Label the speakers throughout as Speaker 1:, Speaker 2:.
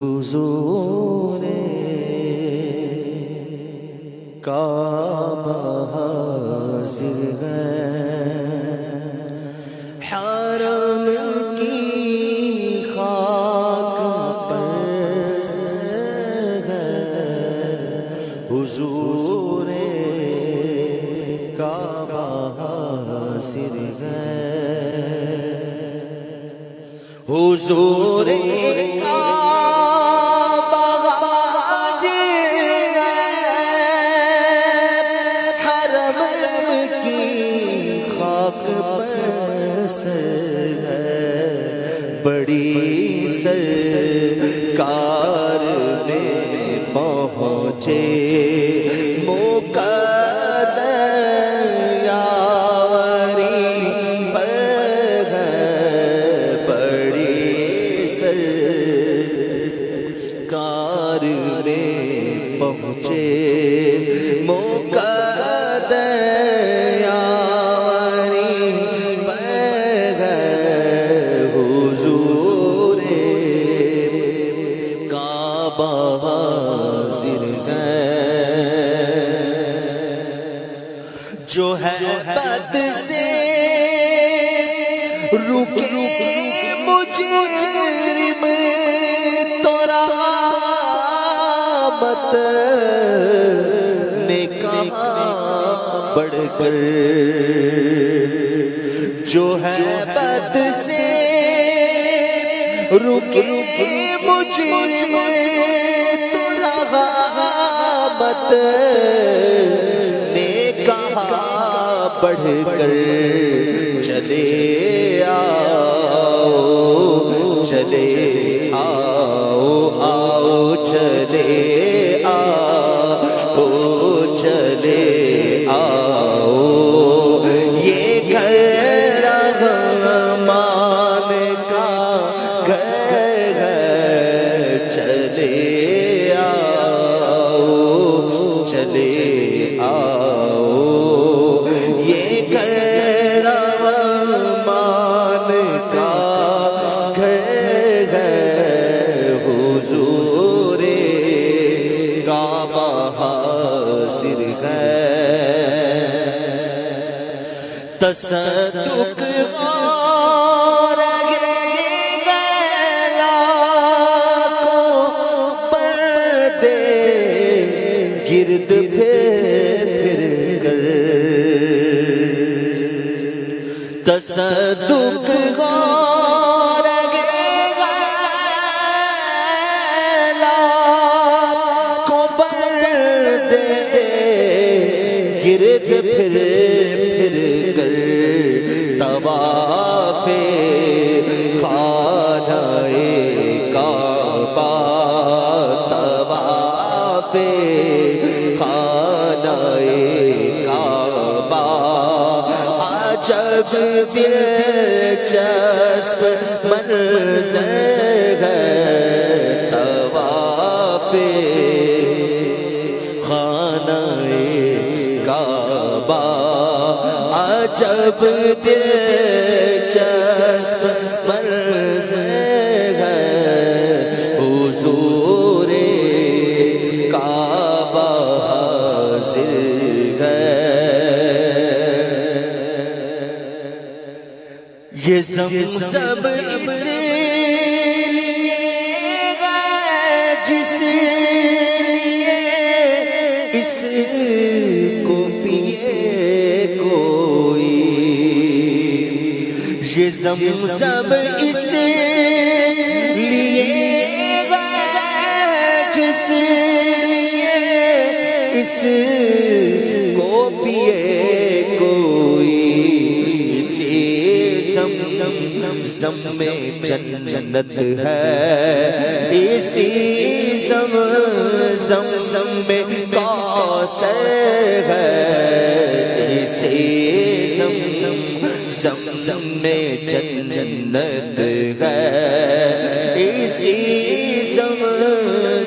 Speaker 1: حضور کعبہ حاضر ہے، حرم کی خاک پر ہے حضور کعبہ حاضر ہے، حضور بڑی سرکار میں پہنچے مقدر یاوری پر ہے، بڑی سرکار میں پہنچے مقدر جو ہے بد سے رکے مجرم تو رحمت نے کہا بڑھ کر، جو ہے بد سے رکے مجرم تو رحمت بڑھ کر چلے آؤ، چلے آؤ، آؤ چلے آؤ، چلے آؤ، یہ گھر رحمان کا گھر ہے، چلے آؤ، چلے آؤ، تصدق اور پردے گرد پھر کر، تصدق اور پردے گرد پھر کر، طواف خانہ کعبہ، طواف خانہ کعبہ، عجب دلچسپ منظر ہے، طواف خانہ کعبہ، عجب دلچسپ منظر ہے، حضور کعبہ حاضر ہے، یہ زمزم اس لیے جس لیے اس کو پیے کوئی، یہ زمزم اس لیے جس لیے اس کو پیے کوئی، اسی زمزم میں جنت ہے، اسی زمزم میں کوثر ہے، اسی زمزم میں جنت ہے، اسی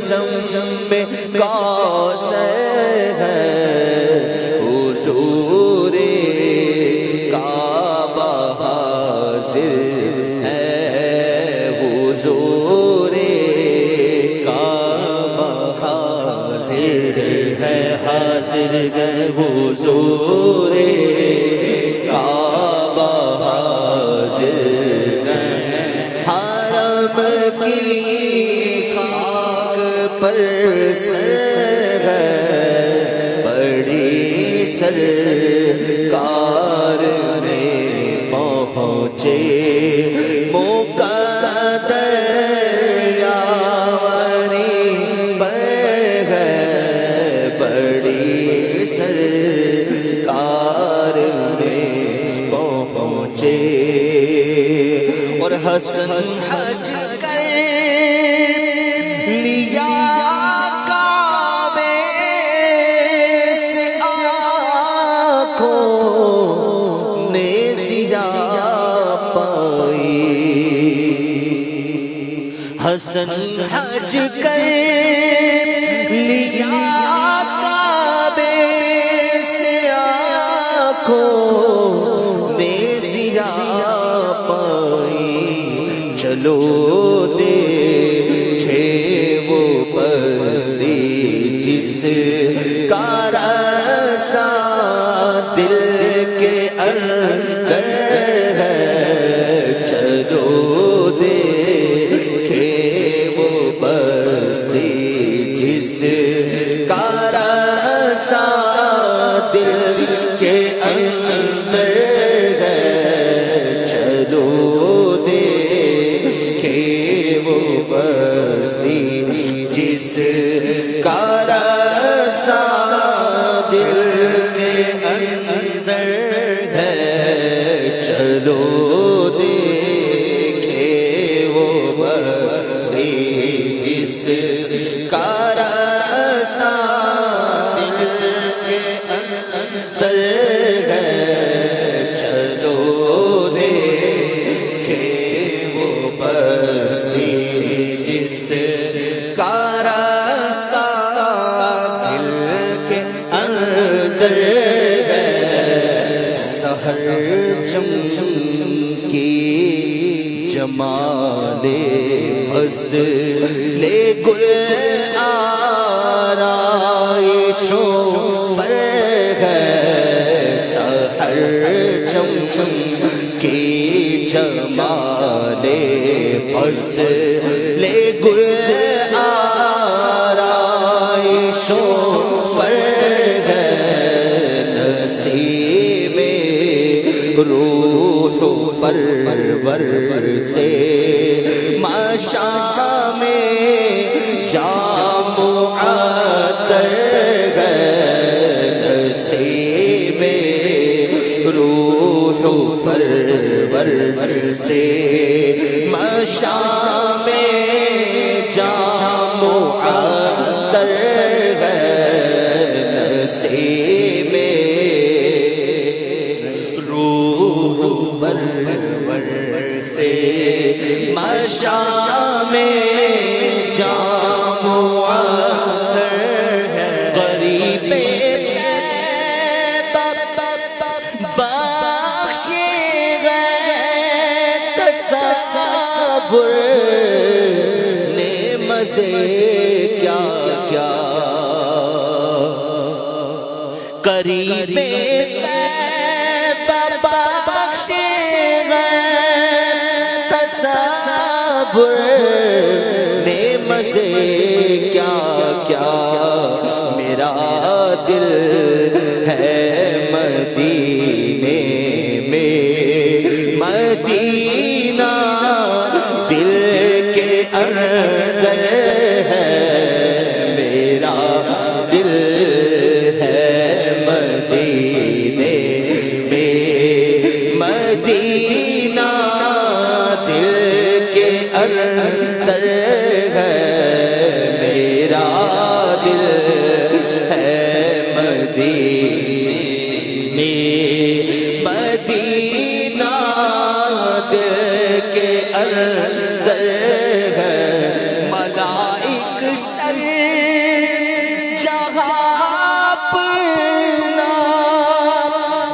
Speaker 1: زمزم میں کوثر ہے، حضور کعبہ حاضر ہے، حضور حاضر ہے حضور کعبہ حاضر ہے، حرم کی خاک پر سر ہے، بڑی سرکار میں پہنچے مقدر یاوری پر ہے، بڑی سرکار میں پہنچے، اور حسن حج کر لیا کعبے سے، آنکھوں نے سیا پائی، حسن حج کر لیا کعبے سے، آنکھوں نے سیا پائی، چلو دیکھے وہ بستی جس کا راستہ دل کے اندر ہے، چلو دیکھے وہ بستی جس کا راستہ دل کے اندر ہے، چلو دیکھے وہ بستی جس کا راستہ دل کے اندر ہے، چلو دیکھے وہ بستی جس کا راستہ دل کے اندر ہے، چلو دیکھے وہ بستی جس کا راستہ دل کے اندر ہے، سحر چمچم کی جمال فضل گل آرائشوں پر ہے، سحر چمچم کی جمال فضل گل آرائشوں پر ہے، نسیم روح پرور سے مشام جام معطر ہے، نسیم روح پرور سے مشام جام معطر ہے، نسیم روح پرور سے مشام جام معطر ہے، قریب بخش گئے تصور نے مزے کیا کیا، قریب بخش گئے تصور نے مزے کیا کیا، میرا دل ہے مدینے میں، مدینہ دل کے اندر ہے، میرا دل ہے مدینے میں، مدینہ دل کے اندر ہے، میرا دل ہے مدینے میں، مدینہ دل کے اندر ہے، ملائک سر جہاں اپنا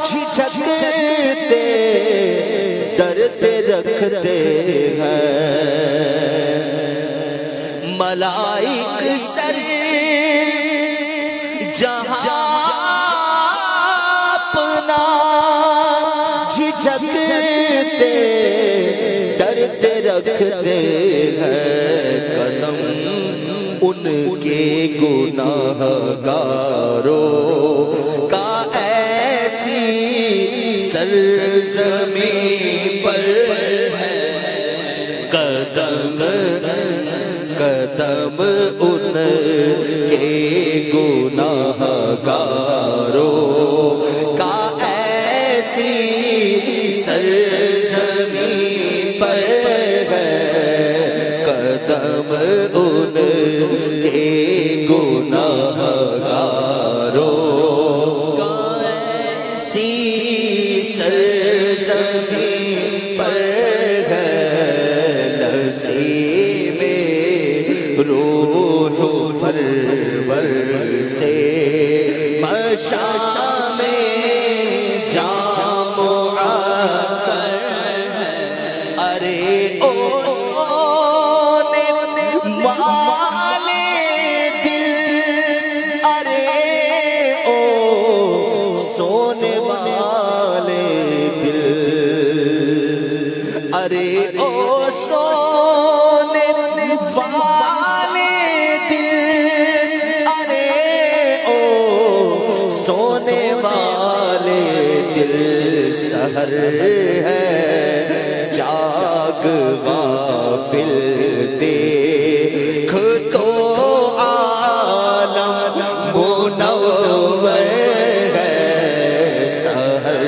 Speaker 1: جھجکتے در پہ رکھتے ہیں، ملائک سر جہاں اپنا جھجکتے ڈرتے رکھتے ہیں قدم ان کے گناہ گاروں کا ایسی سرزمین پر ہے قدم قدم ان کے گناہ گاروں کا ایسی سرزمین پر ہے قدم ان کے گناہ گاروں کا ایسی سرزمین پر ہے نصیب روح پرور سے مشام جام معطر ہے ارے او سونے والے دل ارے او سونے والے دل ارے او سونے والے دل ارے او سونے والے دل سحر ہے جاگ غافل دیکھ تو عالم منور ہے سحر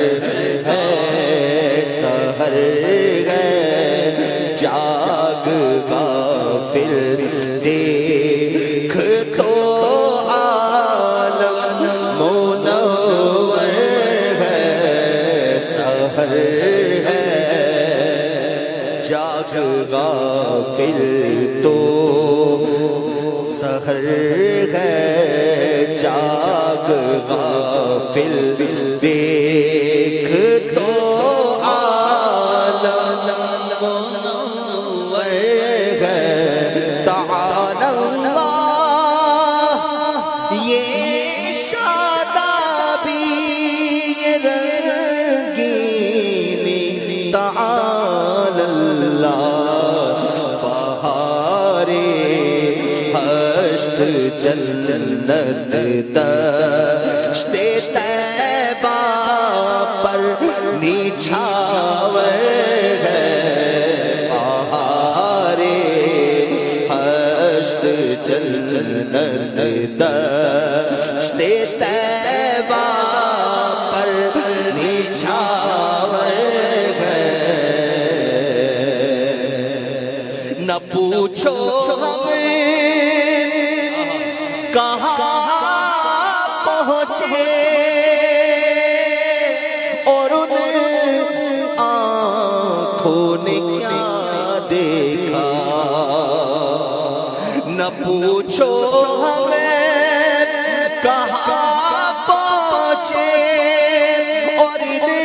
Speaker 1: ہے سحر ہے جاگ غافل دیکھ تو عالم منور ہے سحر ہے جاگ غافل تو سحر ہے جاگ غافل دیکھ تو عالم منور ہے تعالی اللہ یہ شادابی یہ رنگینی تعالی اللہ بہارے ہشت جنت دشت طیبہ پر نچھاور ہے بہارے ہشت جنت دشت طیبہ پر نچھاور ہے نہ پوچھو کہاں پہنچے اور ان آنکھوں نے کیا دیکھا نہ پوچھو ہمیں کہاں پہنچے اور ان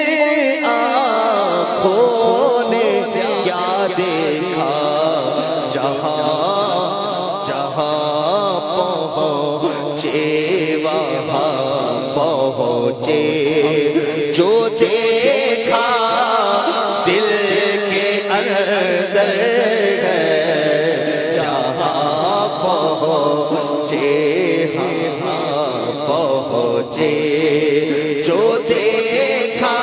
Speaker 1: آنکھوں نے کیا دیکھا جہاں پہنچے وہاں پہنچے جو دیکھا دل کے اندر ہے جہاں پہنچے وہاں پہنچے جو دیکھا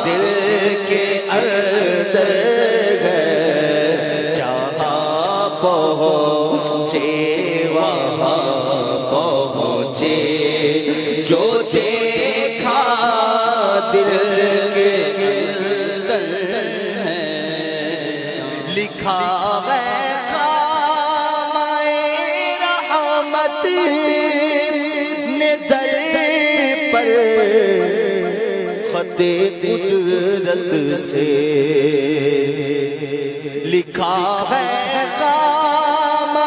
Speaker 1: دل کے اندر ہے جہاں پہنچے وہاں پہنچے جو دیکھا دل کے اندر ہے لکھا ہے خامۂ رحمت نے در پر خط قدرت سے لکھا ہے خامۂ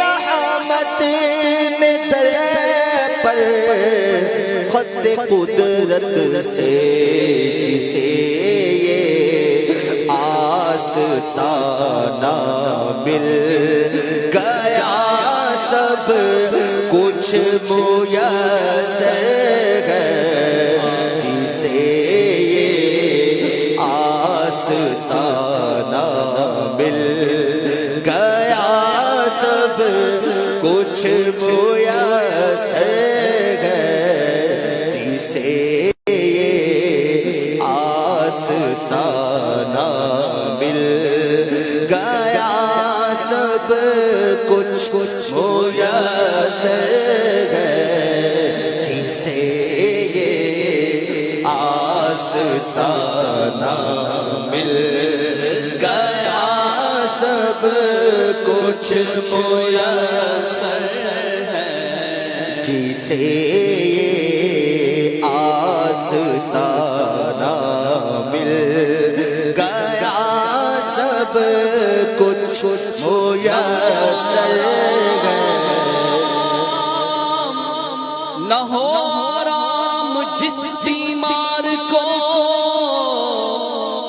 Speaker 1: رحمت نے در پر خط قدرت سے جسے یہ آستانہ مل گیا سب کچھ کچھ میسر ہے جسے یہ آستانہ مل گیا سب کچھ میسر ہے جسے یہ آستانہ مل گیا سب کچھ میسر ہے جسے یہ آستانہ مل گیا سب کچھ میسر ہے جسے یہ آستانہ مل گیا سب کچھ میسر ہے
Speaker 2: نہ ہو آرام جس بیمار کو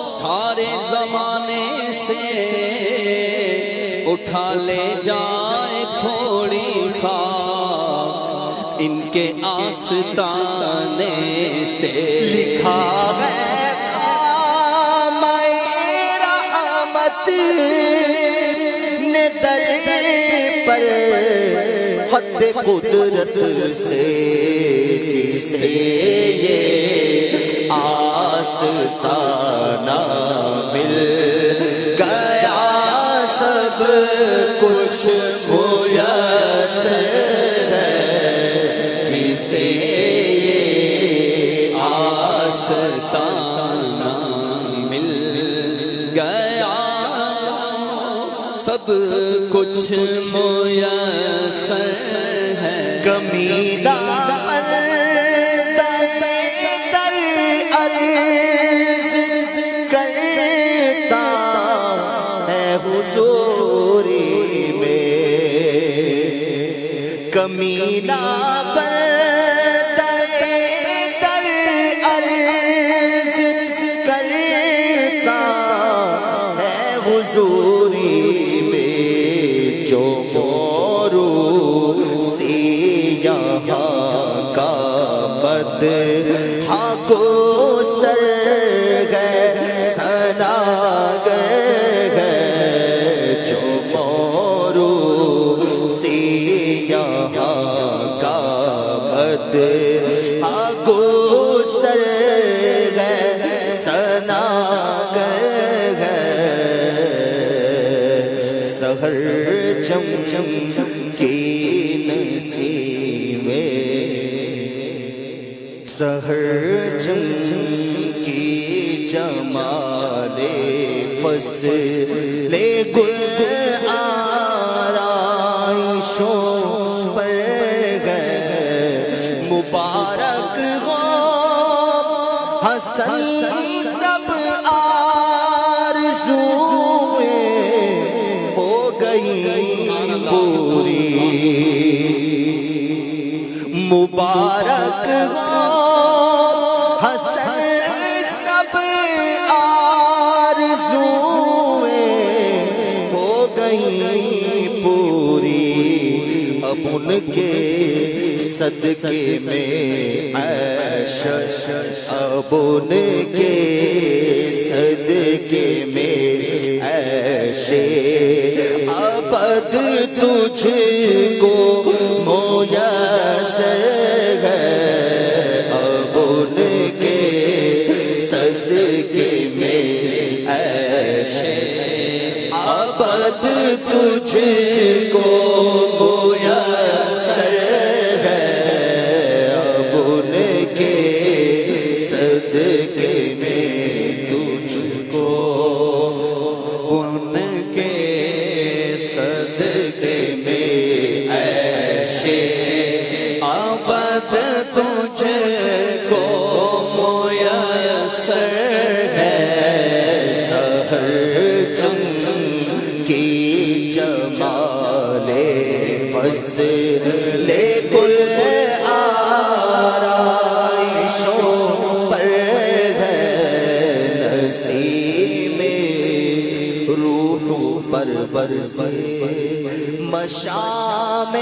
Speaker 2: سارے زمانے سے اٹھا لے جائے تھوڑی خاک ان کے آستانے سے
Speaker 1: لکھا ہے رحمت نے در پر خط قدرت سے جسے یہ آستانہ مل گیا سب کچھ میسر ہے جسے یہ
Speaker 2: آستانہ مل گیا سب کچھ میسر ہے
Speaker 1: کمینہ در عرض کرتا ہے حضوری میں کمینہ در عرض کرتا ہے حضوری میں جو مورو سے یہاں کا مدح کو سر ہے سناگر ہے جو مورو سے یہاں کا مدح کو سر ہے سناگر ہے سحر چم چم کی نسیمیں سحر چم چم کی جمال فصل گل آرائشوں پر گئے مبارک ہو حسن سب آرزویں ہو گئی پوری مبارک ہو حسن سب آرزویں ہو گئی پوری اب ان کے صدقے میں عیش اب ان کے صدقے میں عیش ابد تجھ کو میسر ہے اب ان کے صدقے میں عیش ابد تجھ کو میسر ہے اب ان کے صدقے میں تجھ کو ان کے صدقے میں عیش ابد تجھ کو میسر ہے سحر چم چم کی جمال فصل گل آرائشوں پر ہے نسیم روح پر برسے مشام